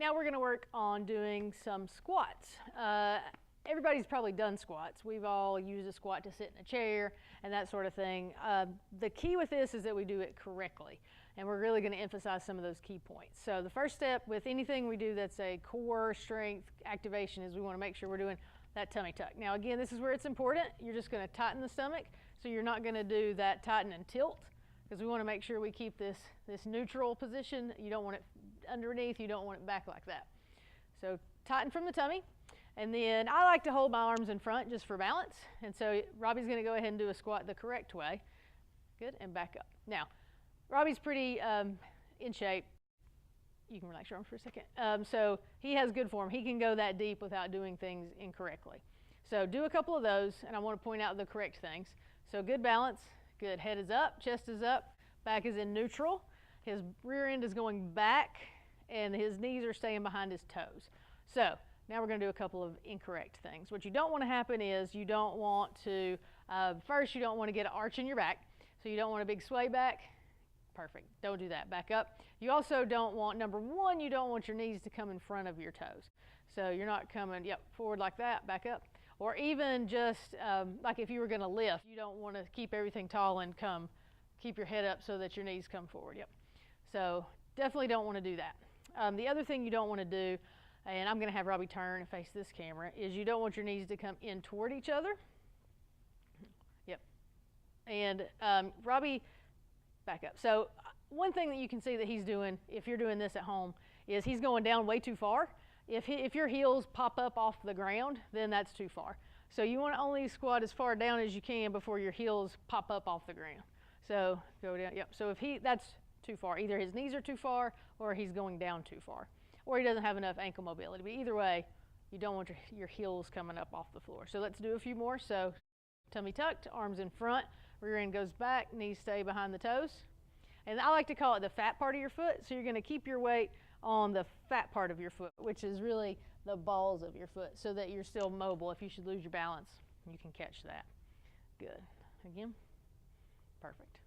Now we're going to work on doing some squats. Everybody's probably done squats. We've all used a squat to sit in a chair and that sort of thing. The key with this is that we do it correctly, and we're really going to emphasize some of those key points. So the first step with anything we do that's a core strength activation is we want to make sure we're doing that tummy tuck. Now again, this is where it's important. You're just going to tighten the stomach, so you're not going to do that tighten and tilt, because we want to make sure we keep this neutral position. You don't want it underneath, you don't want it back like that. So tighten from the tummy. And then I like to hold my arms in front just for balance. And so Robbie's going to go ahead and do a squat the correct way. Good, and back up. Now, Robbie's pretty in shape. You can relax your arms for a second. So he has good form. He can go that deep without doing things incorrectly. So do a couple of those, and I want to point out the correct things. So good balance, good. Head is up, chest is up, back is in neutral. His rear end is going back, and his knees are staying behind his toes. So now we're going to do a couple of incorrect things. What you don't want to happen is you don't want to, first you don't want to get an arch in your back. So you don't want a big sway back. Perfect. Don't do that. Back up. You also don't want, number one, you don't want your knees to come in front of your toes. So you're not coming, forward like that, back up. Or even just like if you were going to lift, you don't want to keep everything tall and keep your head up so that your knees come forward. So definitely don't want to do that. The other thing you don't want to do, and I'm going to have Robbie turn and face this camera, is you don't want your knees to come in toward each other. And Robbie, back up. So one thing that you can see that he's doing, if you're doing this at home, is he's going down way too far. If your heels pop up off the ground, then that's too far. So you want to only squat as far down as you can before your heels pop up off the ground. So go down, So that's too far. Either his knees are too far or he's going down too far. Or he doesn't have enough ankle mobility. But either way, you don't want your heels coming up off the floor. So let's do a few more. So tummy tucked, arms in front, rear end goes back, knees stay behind the toes. And I like to call it the fat part of your foot. So you're going to keep your weight on the fat part of your foot, which is really the balls of your foot, so that you're still mobile. If you should lose your balance, you can catch that. Good. Again. Perfect.